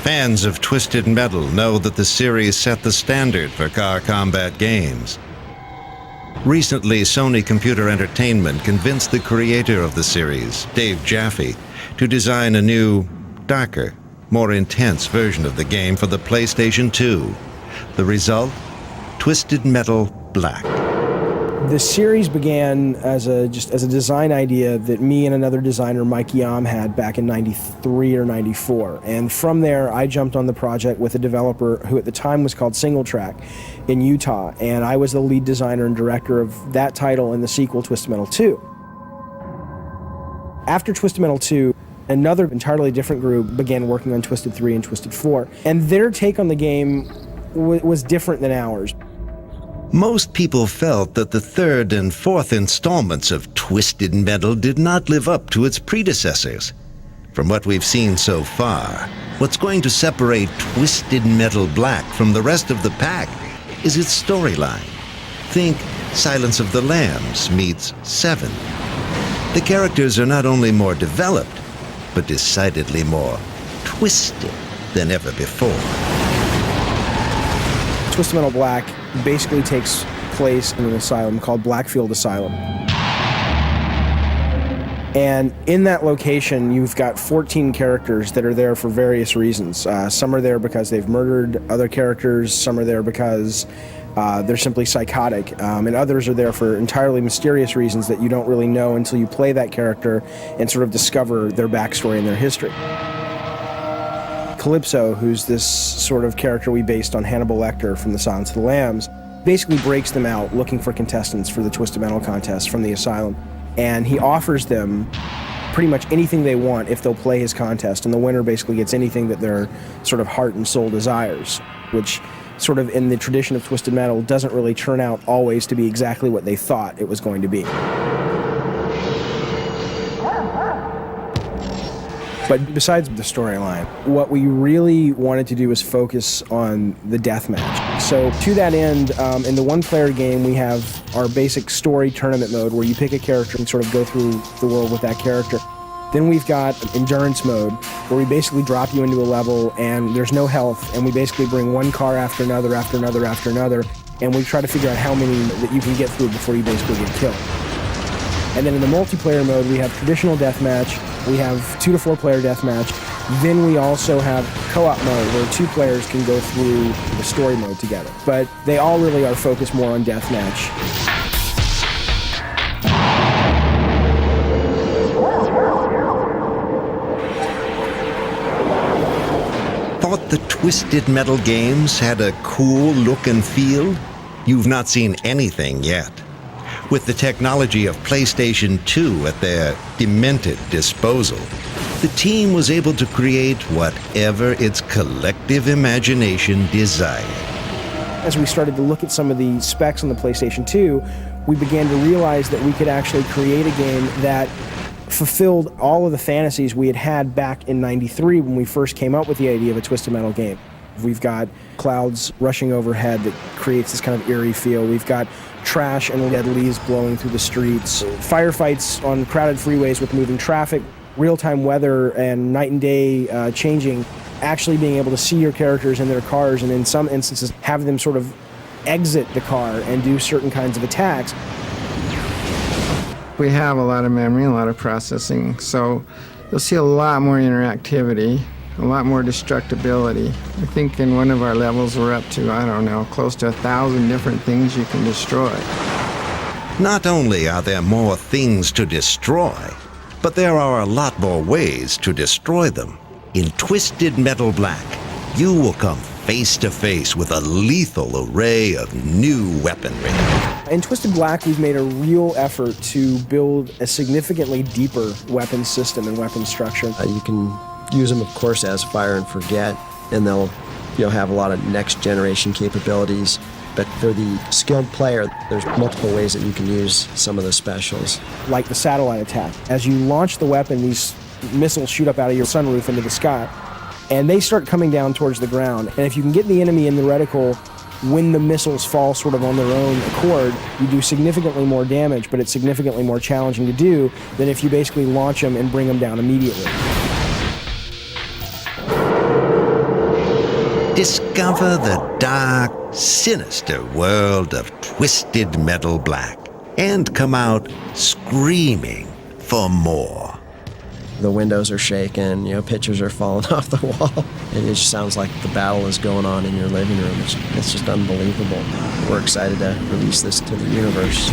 Fans of Twisted Metal know that the series set the standard for car combat games. Recently, Sony Computer Entertainment convinced the creator of the series, Dave Jaffe, to design a new, darker, more intense version of the game for the PlayStation 2. The result? Twisted Metal Black. The series began as a design idea that me and another designer, Mike Yam, had back in '93 or '94. And from there, I jumped on the project with a developer who at the time was called Single Track in Utah. And I was the lead designer and director of that title and the sequel, Twisted Metal 2. After Twisted Metal 2, another entirely different group began working on Twisted 3 and Twisted 4. And their take on the game was different than ours. Most people felt that the third and fourth installments of Twisted Metal did not live up to its predecessors. From what we've seen so far, what's going to separate Twisted Metal Black from the rest of the pack is its storyline. Think Silence of the Lambs meets Seven. The characters are not only more developed, but decidedly more twisted than ever before. Twisted Metal Black basically takes place in an asylum called Blackfield Asylum. And in that location, you've got 14 characters that are there for various reasons. Some are there because they've murdered other characters, some are there because they're simply psychotic, and others are there for entirely mysterious reasons that you don't really know until you play that character and sort of discover their backstory and their history. Calypso, who's this sort of character we based on Hannibal Lecter from The Silence of the Lambs, basically breaks them out looking for contestants for the Twisted Metal contest from the asylum. And he offers them pretty much anything they want if they'll play his contest, and the winner basically gets anything that their sort of heart and soul desires, which sort of in the tradition of Twisted Metal doesn't really turn out always to be exactly what they thought it was going to be. But besides the storyline, what we really wanted to do was focus on the deathmatch. So to that end, in the one-player game, we have our basic story tournament mode where you pick a character and sort of go through the world with that character. Then we've got endurance mode where we basically drop you into a level and there's no health, and we basically bring one car after another, after another, after another, and we try to figure out how many that you can get through before you basically get killed. And then in the multiplayer mode, we have traditional deathmatch, we have 2 to 4 player deathmatch, then we also have co-op mode where 2 players can go through the story mode together. But they all really are focused more on deathmatch. Thought the Twisted Metal games had a cool look and feel? You've not seen anything yet. With the technology of PlayStation 2 at their demented disposal, the team was able to create whatever its collective imagination desired. As we started to look at some of the specs on the PlayStation 2, we began to realize that we could actually create a game that fulfilled all of the fantasies we had had back in '93 when we first came up with the idea of a Twisted Metal game. We've got clouds rushing overhead that creates this kind of eerie feel. We've got trash and dead leaves blowing through the streets, firefights on crowded freeways with moving traffic, real-time weather and night and day changing, actually being able to see your characters in their cars, and in some instances have them sort of exit the car and do certain kinds of attacks. We have a lot of memory, a lot of processing, so you'll see a lot more interactivity, a lot more destructibility. I think in one of our levels we're up to, I don't know, close to 1,000 different things you can destroy. Not only are there more things to destroy, but there are a lot more ways to destroy them. In Twisted Metal Black, you will come face to face with a lethal array of new weaponry. In Twisted Black, we've made a real effort to build a significantly deeper weapon system and weapon structure. You can use them, of course, as fire and forget, and they'll have a lot of next generation capabilities. But for the skilled player, there's multiple ways that you can use some of the specials. Like the satellite attack. As you launch the weapon, these missiles shoot up out of your sunroof into the sky, and they start coming down towards the ground. And if you can get the enemy in the reticle when the missiles fall sort of on their own accord, you do significantly more damage, but it's significantly more challenging to do than if you basically launch them and bring them down immediately. discover the dark, sinister world of Twisted Metal Black and come out screaming for more. The windows are shaking, pictures are falling off the wall. And it just sounds like the battle is going on in your living room. It's just unbelievable. We're excited to release this to the universe.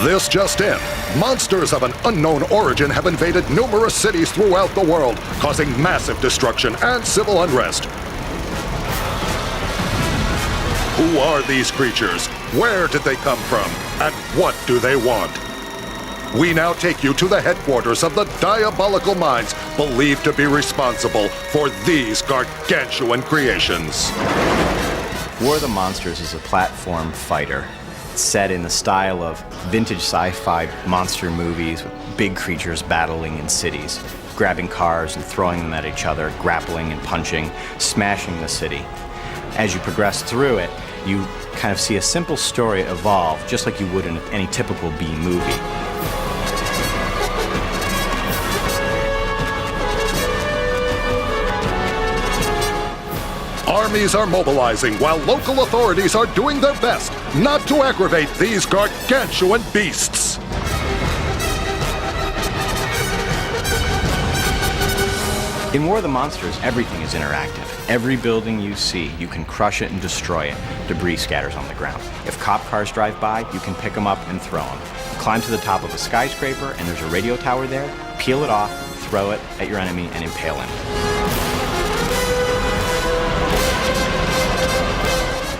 This just in. Monsters of an unknown origin have invaded numerous cities throughout the world, causing massive destruction and civil unrest. Who are these creatures? Where did they come from? And what do they want? We now take you to the headquarters of the diabolical minds believed to be responsible for these gargantuan creations. War of the Monsters is a platform fighter set in the style of vintage sci-fi monster movies with big creatures battling in cities, grabbing cars and throwing them at each other, grappling and punching, smashing the city. As you progress through it, you kind of see a simple story evolve, just like you would in any typical B movie. Armies are mobilizing while local authorities are doing their best not to aggravate these gargantuan beasts. In War of the Monsters, everything is interactive. Every building you see, you can crush it and destroy it. Debris scatters on the ground. If cop cars drive by, you can pick them up and throw them. Climb to the top of a skyscraper and there's a radio tower there, peel it off, throw it at your enemy and impale him.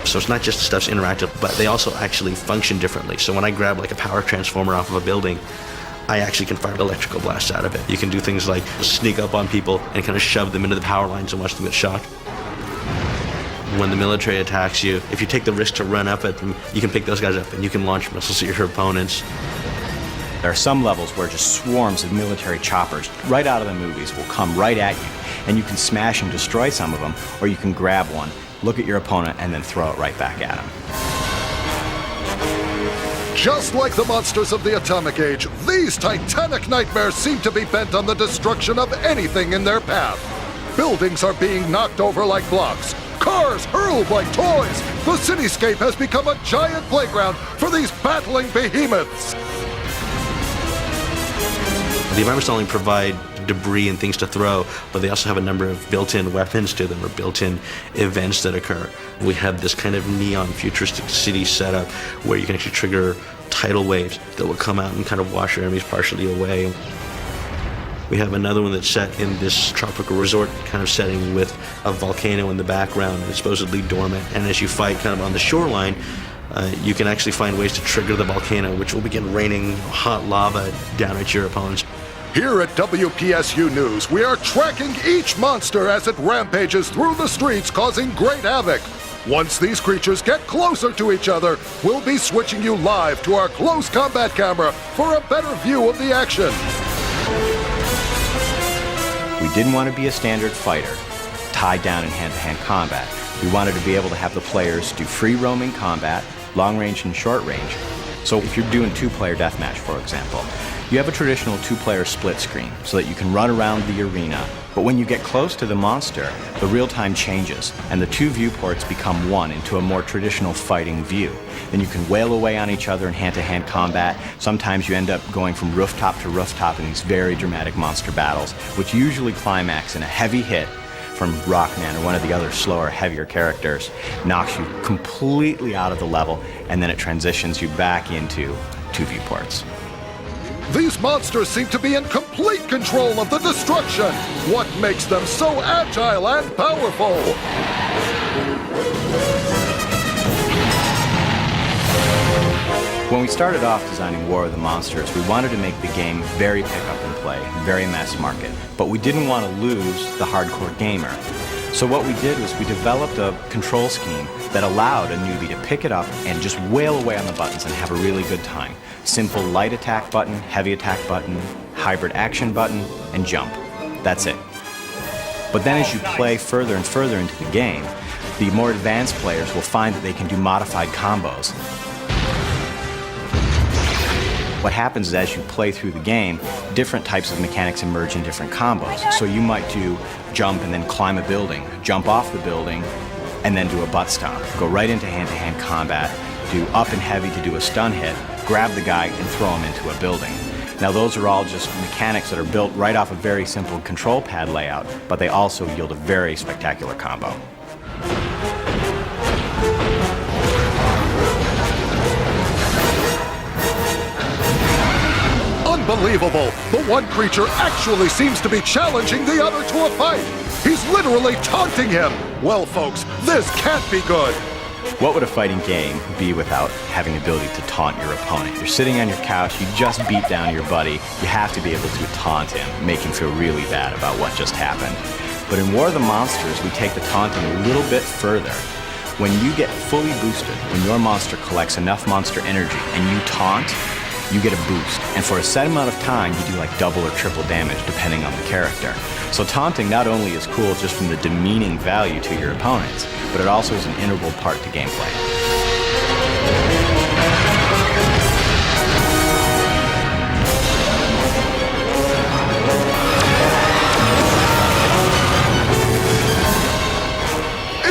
So it's not just stuff's interactive, but they also actually function differently. So when I grab like a power transformer off of a building, I actually can fire electrical blasts out of it. You can do things like sneak up on people and kind of shove them into the power lines and watch them get shocked. When the military attacks you, if you take the risk to run up at them, you can pick those guys up and you can launch missiles at your opponents. There are some levels where just swarms of military choppers right out of the movies will come right at you, and you can smash and destroy some of them, or you can grab one, look at your opponent, and then throw it right back at him. Just like the monsters of the Atomic Age, these titanic nightmares seem to be bent on the destruction of anything in their path. Buildings are being knocked over like blocks. Cars hurled like toys. The cityscape has become a giant playground for these battling behemoths. The environments not only provide debris and things to throw, but they also have a number of built-in weapons to them or built-in events that occur. We have this kind of neon futuristic city setup where you can actually trigger tidal waves that will come out and kind of wash your enemies partially away. We have another one that's set in this tropical resort kind of setting with a volcano in the background that's supposedly dormant. And as you fight kind of on the shoreline, you can actually find ways to trigger the volcano, which will begin raining hot lava down at your opponents. Here at WPSU News, we are tracking each monster as it rampages through the streets, causing great havoc. Once these creatures get closer to each other, we'll be switching you live to our close combat camera for a better view of the action. We didn't want to be a standard fighter, tied down in hand-to-hand combat. We wanted to be able to have the players do free roaming combat, long range and short range. So if you're doing two-player deathmatch, for example, you have a traditional two-player split screen so that you can run around the arena. But when you get close to the monster, the real-time changes and the two viewports become one into a more traditional fighting view. Then you can wail away on each other in hand-to-hand combat. Sometimes you end up going from rooftop to rooftop in these very dramatic monster battles, which usually climax in a heavy hit from Rockman or one of the other slower, heavier characters, knocks you completely out of the level, and then it transitions you back into two viewports. These monsters seem to be in complete control of the destruction. What makes them so agile and powerful? When we started off designing War of the Monsters, we wanted to make the game very pick up and play, very mass market, but we didn't want to lose the hardcore gamer. So what we did was we developed a control scheme that allowed a newbie to pick it up and just wail away on the buttons and have a really good time. Simple light attack button, heavy attack button, hybrid action button, and jump. That's it. But then as you play further and further into the game, the more advanced players will find that they can do modified combos. What happens is as you play through the game, different types of mechanics emerge in different combos. So you might do jump and then climb a building, jump off the building, and then do a butt stomp. Go right into hand-to-hand combat, do up and heavy to do a stun hit, grab the guy and throw him into a building. Now those are all just mechanics that are built right off a very simple control pad layout, but they also yield a very spectacular combo. Unbelievable! The one creature actually seems to be challenging the other to a fight! He's literally taunting him! Well, folks, this can't be good! What would a fighting game be without having the ability to taunt your opponent? You're sitting on your couch, you just beat down your buddy, you have to be able to taunt him, make him feel really bad about what just happened. But in War of the Monsters, we take the taunting a little bit further. When you get fully boosted, when your monster collects enough monster energy and you taunt, you get a boost. And for a set amount of time, you do like double or triple damage depending on the character. So taunting not only is cool just from the demeaning value to your opponents, but it also is an integral part to gameplay.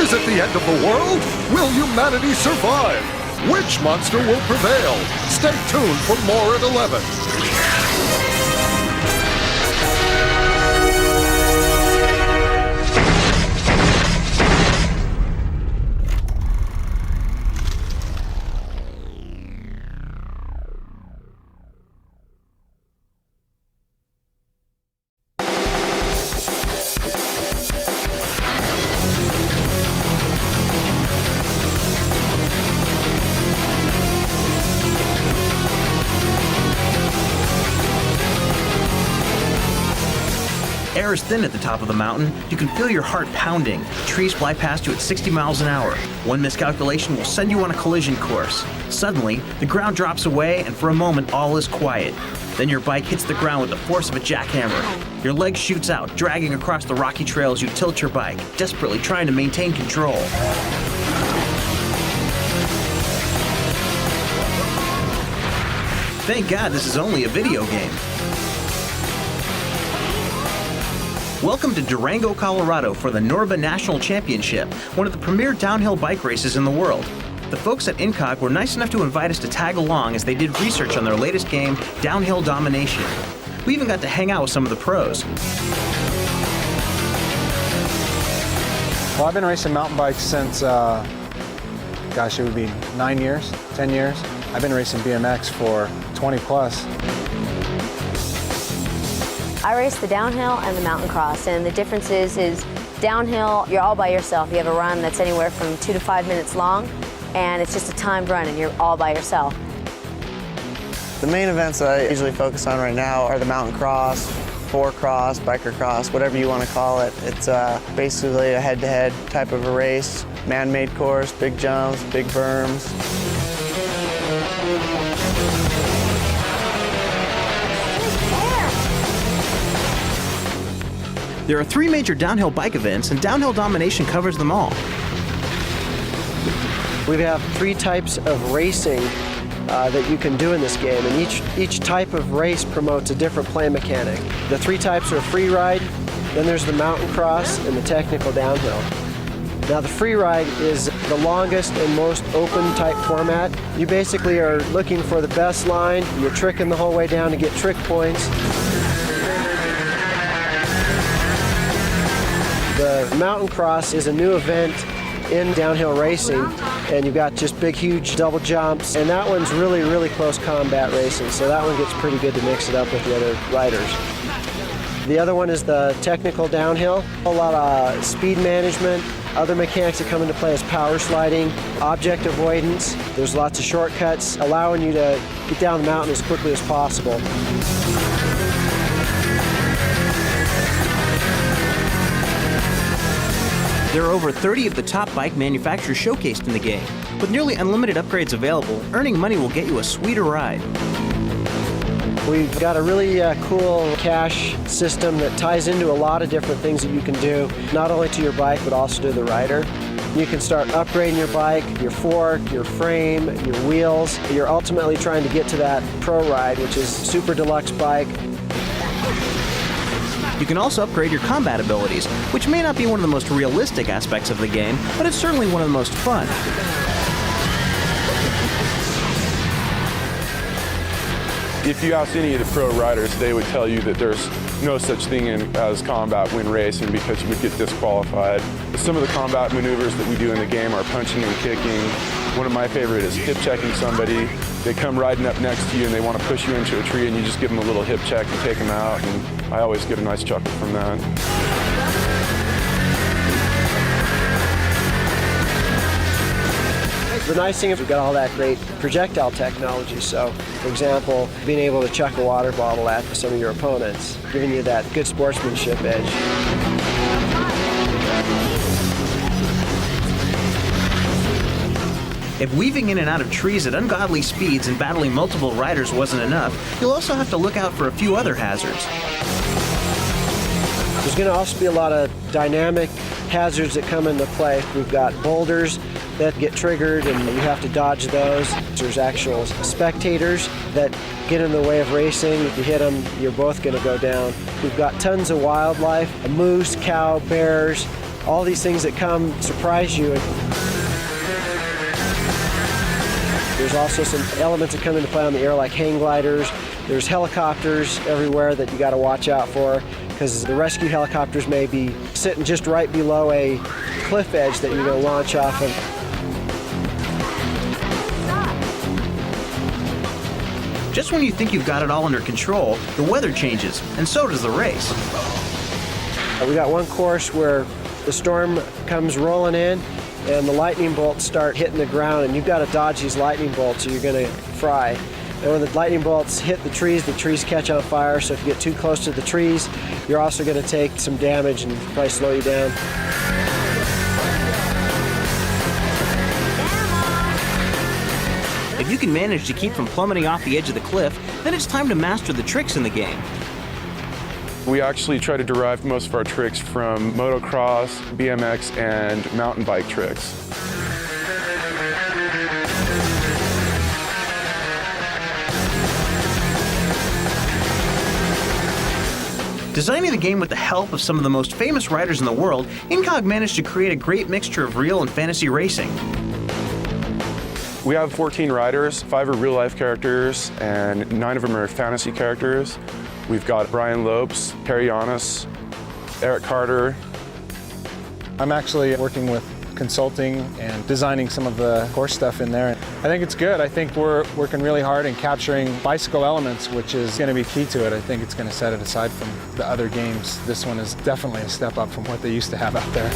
Is it the end of the world? Will humanity survive? Which monster will prevail? Stay tuned for more at 11. Air is thin at the top of the mountain. You can feel your heart pounding. Trees fly past you at 60 miles an hour. One miscalculation will send you on a collision course. Suddenly, the ground drops away, and for a moment, all is quiet. Then your bike hits the ground with the force of a jackhammer. Your leg shoots out, dragging across the rocky trail as you tilt your bike, desperately trying to maintain control. Thank God this is only a video game. Welcome to Durango, Colorado for the Norba National Championship, one of the premier downhill bike races in the world. The folks at Incog were nice enough to invite us to tag along as they did research on their latest game, Downhill Domination. We even got to hang out with some of the pros. Well, I've been racing mountain bikes since, gosh, it would be 9 years, 10 years. I've been racing BMX for 20 plus. I race the downhill and the mountain cross, and the difference is downhill, you're all by yourself. You have a run that's anywhere from 2 to 5 minutes long, and it's just a timed run, and you're all by yourself. The main events that I usually focus on right now are the mountain cross, four cross, biker cross, whatever you want to call it. It's basically a head-to-head type of a race, man-made course, big jumps, big berms. There are 3 major downhill bike events, and Downhill Domination covers them all. We have 3 types of racing that you can do in this game, and each type of race promotes a different play mechanic. The 3 types are free ride, then there's the mountain cross, and the technical downhill. Now the free ride is the longest and most open type format. You basically are looking for the best line, you're tricking the whole way down to get trick points. The mountain cross is a new event in downhill racing, and you've got just big, huge double jumps, and that one's really, really close combat racing, so that one gets pretty good to mix it up with the other riders. The other one is the technical downhill. A lot of speed management. Other mechanics that come into play is power sliding, object avoidance. There's lots of shortcuts, allowing you to get down the mountain as quickly as possible. There are over 30 of the top bike manufacturers showcased in the game. With nearly unlimited upgrades available, earning money will get you a sweeter ride. We've got a really cool cash system that ties into a lot of different things that you can do, not only to your bike, but also to the rider. You can start upgrading your bike, your fork, your frame, your wheels. You're ultimately trying to get to that pro ride, which is super deluxe bike. You can also upgrade your combat abilities, which may not be one of the most realistic aspects of the game, but it's certainly one of the most fun. If you ask any of the pro riders, they would tell you that there's no such thing as combat when racing because you would get disqualified. Some of the combat maneuvers that we do in the game are punching and kicking. One of my favorite is hip checking somebody. They come riding up next to you and they want to push you into a tree and you just give them a little hip check and take them out, and I always get a nice chuckle from that. The nice thing is we've got all that great projectile technology. So, for example, being able to chuck a water bottle at some of your opponents, giving you that good sportsmanship edge. If weaving in and out of trees at ungodly speeds and battling multiple riders wasn't enough, you'll also have to look out for a few other hazards. There's going to also be a lot of dynamic hazards that come into play. We've got boulders that get triggered and you have to dodge those. There's actual spectators that get in the way of racing. If you hit them, you're both going to go down. We've got tons of wildlife, a moose, cow, bears, all these things that come surprise you. There's also some elements that come into play on the air like hang gliders. There's helicopters everywhere that you got to watch out for because the rescue helicopters may be sitting just right below a cliff edge that you're going to launch off of. Just when you think you've got it all under control, the weather changes, and so does the race. We got one course where the storm comes rolling in and the lightning bolts start hitting the ground, and you've got to dodge these lightning bolts or you're going to fry. And when the lightning bolts hit the trees catch on fire, so if you get too close to the trees, you're also going to take some damage and probably slow you down. If you can manage to keep from plummeting off the edge of the cliff, then it's time to master the tricks in the game. We actually try to derive most of our tricks from motocross, BMX, and mountain bike tricks. Designing the game with the help of some of the most famous writers in the world, Incog managed to create a great mixture of real and fantasy racing. We have 14 riders, 5 are real-life characters, and 9 of them are fantasy characters. We've got Brian Lopes, Harry Giannis, Eric Carter. I'm actually working with consulting and designing some of the course stuff in there. I think it's good. I think we're working really hard and capturing bicycle elements, which is going to be key to it. I think it's going to set it aside from the other games. This one is definitely a step up from what they used to have out there.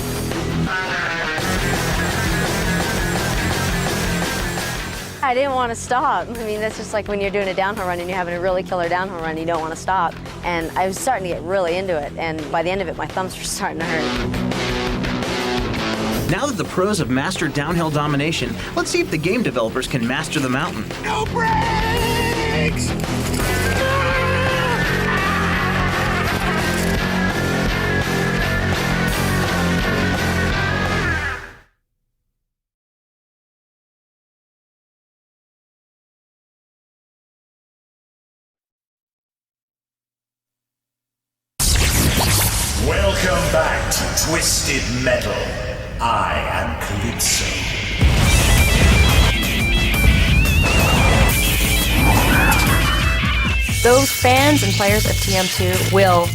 I didn't want to stop. I mean, that's just like when you're doing a downhill run and you're having a really killer downhill run, you don't want to stop. And I was starting to get really into it, and by the end of it, my thumbs were starting to hurt. Now that the pros have mastered downhill domination, let's see if the game developers can master the mountain. No brakes! Welcome back to Twisted Metal. I am Calypso. Those fans and players of TM2 will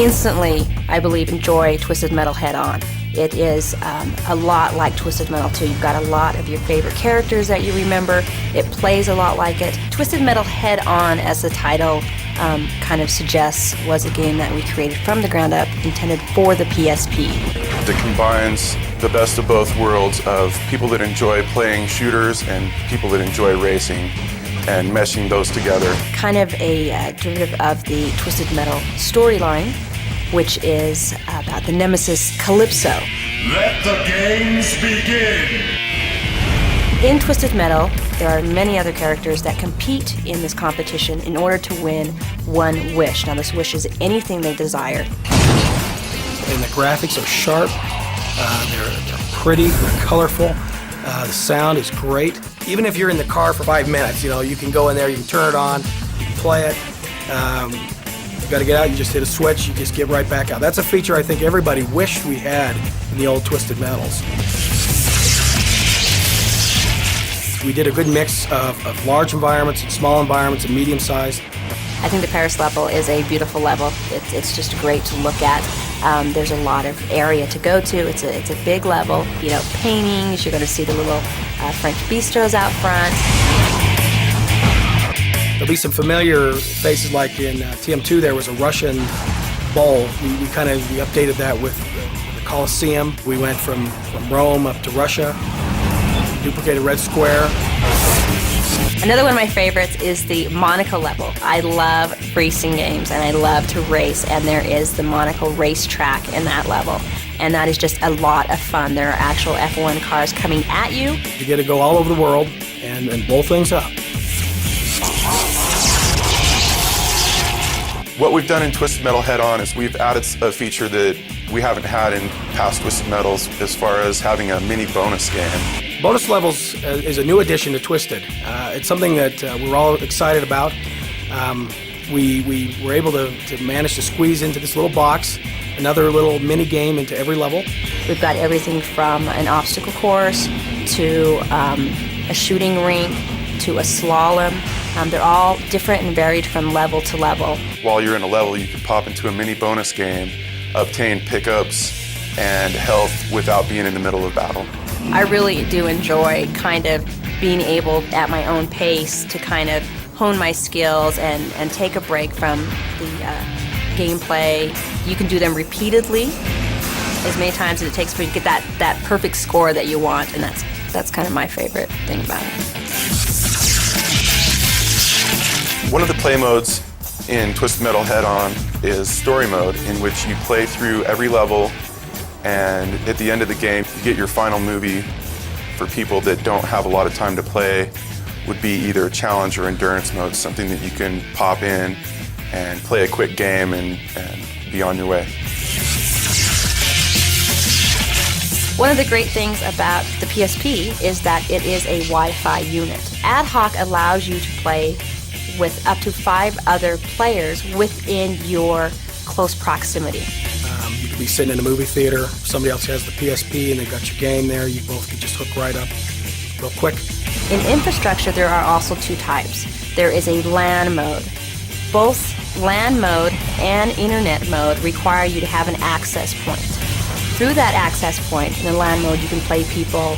instantly, I believe, enjoy Twisted Metal head-on. It is a lot like Twisted Metal 2. You've got a lot of your favorite characters that you remember. It plays a lot like it. Twisted Metal Head-On, as the title kind of suggests, was a game that we created from the ground up, intended for the PSP. It combines the best of both worlds of people that enjoy playing shooters and people that enjoy racing, and meshing those together. Kind of a derivative of the Twisted Metal storyline, which is about the nemesis Calypso. Let the games begin! In Twisted Metal, there are many other characters that compete in this competition in order to win one wish. Now, this wish is anything they desire. And the graphics are sharp, they're pretty, they're colorful, the sound is great. Even if you're in the car for 5 minutes, you can go in there, you can turn it on, you can play it. You got to get out, you just hit a switch, you just get right back out. That's a feature I think everybody wished we had in the old Twisted Metals. We did a good mix of large environments and small environments and medium-sized. I think the Paris level is a beautiful level. It's just great to look at. There's a lot of area to go to. It's a big level. Paintings, you're going to see the little French bistros out front. There'll be some familiar faces, like in TM2 there was a Russian bowl. We updated that with the Colosseum. We went from Rome up to Russia, duplicated Red Square. Another one of my favorites is the Monaco level. I love racing games and I love to race, and there is the Monaco racetrack in that level. And that is just a lot of fun. There are actual F1 cars coming at you. You get to go all over the world and blow things up. What we've done in Twisted Metal Head-On is we've added a feature that we haven't had in past Twisted Metals as far as having a mini bonus game. Bonus levels is a new addition to Twisted. It's something that we're all excited about. We were able to manage to squeeze into this little box another little mini game into every level. We've got everything from an obstacle course to a shooting rink to a slalom. They're all different and varied from level to level. While you're in a level, you can pop into a mini bonus game, obtain pickups and health without being in the middle of battle. I really do enjoy kind of being able at my own pace to kind of hone my skills and take a break from the gameplay. You can do them repeatedly as many times as it takes for you to get that perfect score that you want, and that's kind of my favorite thing about it. One of the play modes in Twisted Metal Head-On is story mode, in which you play through every level, and at the end of the game, you get your final movie. For people that don't have a lot of time to play, would be either challenge or endurance mode, something that you can pop in and play a quick game and be on your way. One of the great things about the PSP is that it is a Wi-Fi unit. WarHawk allows you to play with up to 5 other players within your close proximity. You could be sitting in a movie theater, somebody else has the PSP and they've got your game there, you both could just hook right up real quick. In infrastructure, there are also two types. There is a LAN mode. Both LAN mode and internet mode require you to have an access point. Through that access point, in the LAN mode, you can play people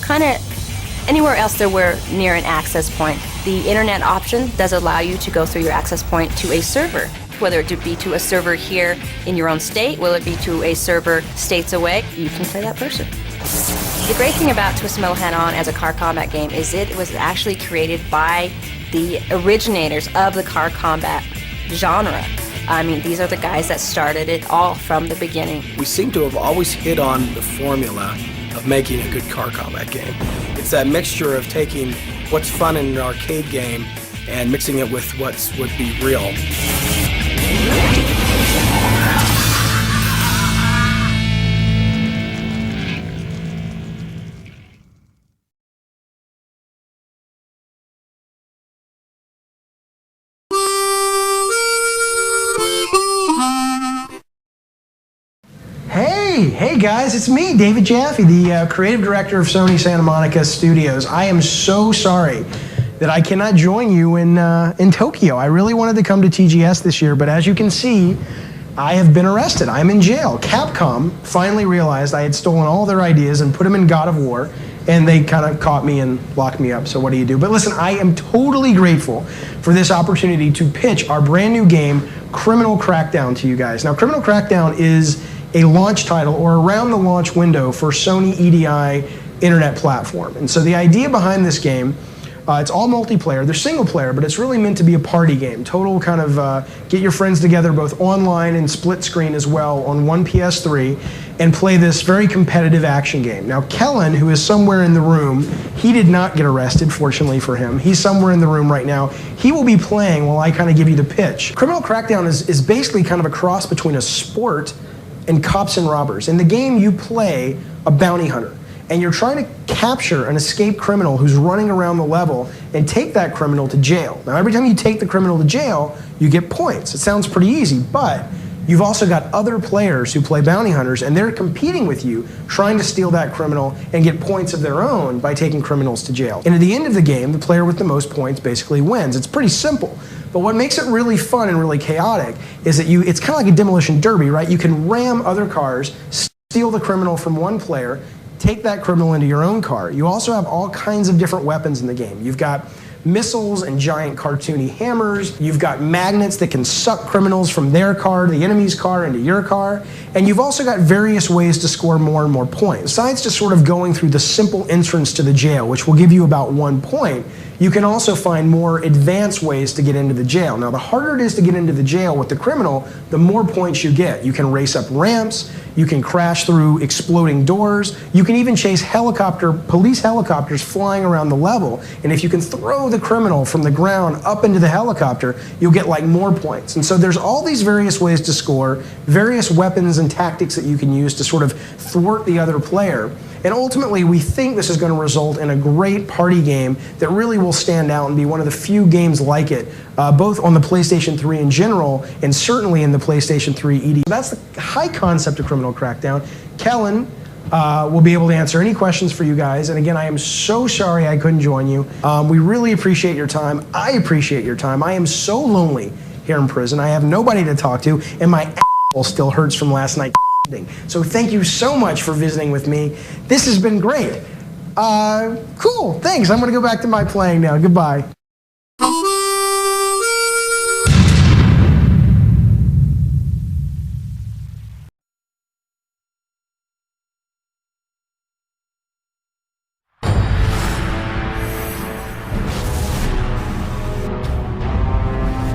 kind of anywhere else there were near an access point. The internet option does allow you to go through your access point to a server, whether it be to a server here in your own state, whether it be to a server states away, you can play that person. The great thing about Twisted Metal Head-On as a car combat game is it was actually created by the originators of the car combat genre. I mean, these are the guys that started it all from the beginning. We seem to have always hit on the formula of making a good car combat game. It's that mixture of taking what's fun in an arcade game and mixing it with what would be real. Hey guys, it's me, David Jaffe, the creative director of Sony Santa Monica Studios. I am so sorry that I cannot join you in Tokyo. I really wanted to come to TGS this year, but as you can see, I have been arrested. I'm in jail. Capcom finally realized I had stolen all their ideas and put them in God of War, and they kind of caught me and locked me up, so what do you do? But listen, I am totally grateful for this opportunity to pitch our brand new game, Criminal Crackdown, to you guys. Now, Criminal Crackdown is a launch title or around the launch window for Sony EDI internet platform. And so the idea behind this game, it's all multiplayer. They're single player, but it's really meant to be a party game. Total kind of get your friends together both online and split screen as well on one PS3 and play this very competitive action game. Now Kellen, who is somewhere in the room, he did not get arrested, fortunately for him. He's somewhere in the room right now. He will be playing while I kind of give you the pitch. Criminal Crackdown is basically kind of a cross between a sport and cops and robbers. In the game, you play a bounty hunter, and you're trying to capture an escaped criminal who's running around the level and take that criminal to jail. Now, every time you take the criminal to jail, you get points. It sounds pretty easy, but you've also got other players who play bounty hunters, and they're competing with you, trying to steal that criminal and get points of their own by taking criminals to jail. And at the end of the game, the player with the most points basically wins. It's pretty simple. But what makes it really fun and really chaotic is that it's kind of like a demolition derby, right? You can ram other cars, steal the criminal from one player, take that criminal into your own car. You also have all kinds of different weapons in the game. You've got missiles and giant cartoony hammers. You've got magnets that can suck criminals from their car, the enemy's car, into your car. And you've also got various ways to score more and more points. Besides just sort of going through the simple entrance to the jail, which will give you about 1 point, you can also find more advanced ways to get into the jail. Now, the harder it is to get into the jail with the criminal, the more points you get. You can race up ramps, you can crash through exploding doors, you can even chase police helicopters flying around the level, and if you can throw the criminal from the ground up into the helicopter, you'll get like more points. And so there's all these various ways to score, various weapons and tactics that you can use to sort of thwart the other player. And ultimately, we think this is going to result in a great party game that really will stand out and be one of the few games like it, both on the PlayStation 3 in general and certainly in the PlayStation 3 ED. That's the high concept of Criminal Crackdown. Kellen will be able to answer any questions for you guys. And again, I am so sorry I couldn't join you. We really appreciate your time. I appreciate your time. I am so lonely here in prison. I have nobody to talk to, and my asshole still hurts from last night. So thank you so much for visiting with me. This has been great. Cool, thanks. I'm gonna go back to my playing now. Goodbye.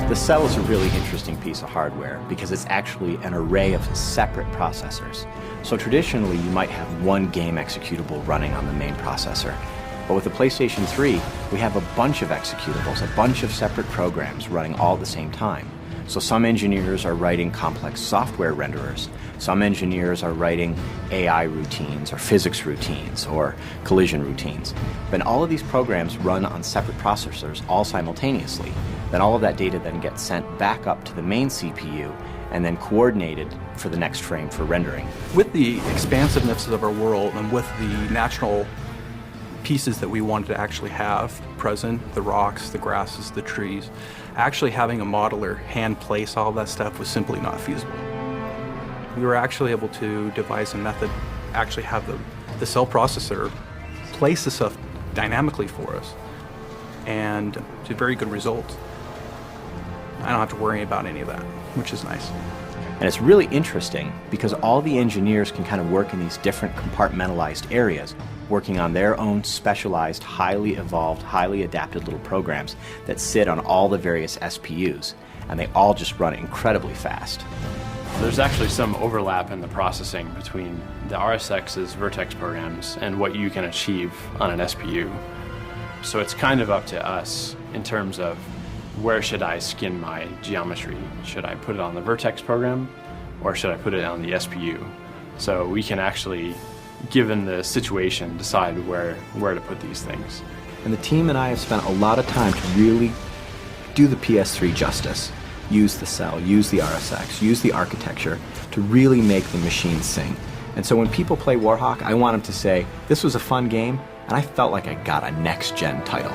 The cell is a really interesting piece of hardware because it's actually an array of separate processors. So traditionally, you might have one game executable running on the main processor. But with the PlayStation 3, we have a bunch of executables, a bunch of separate programs running all at the same time. So some engineers are writing complex software renderers. Some engineers are writing AI routines or physics routines or collision routines. Then all of these programs run on separate processors all simultaneously. Then all of that data then gets sent back up to the main CPU, and then coordinated for the next frame for rendering. With the expansiveness of our world and with the natural pieces that we wanted to actually have present, the rocks, the grasses, the trees, actually having a modeler hand place all of that stuff was simply not feasible. We were actually able to devise a method, actually have the cell processor place the stuff dynamically for us, and to very good results. I don't have to worry about any of that, which is nice. And it's really interesting because all the engineers can kind of work in these different compartmentalized areas, working on their own specialized, highly evolved, highly adapted little programs that sit on all the various SPUs, and they all just run incredibly fast. There's actually some overlap in the processing between the RSX's Vertex programs and what you can achieve on an SPU. So it's kind of up to us in terms of where should I skin my geometry? Should I put it on the Vertex program or should I put it on the SPU? So we can actually, given the situation, decide where to put these things. And the team and I have spent a lot of time to really do the PS3 justice. Use the cell, use the RSX, use the architecture to really make the machine sing. And so when people play WarHawk, I want them to say, this was a fun game, and I felt like I got a next-gen title.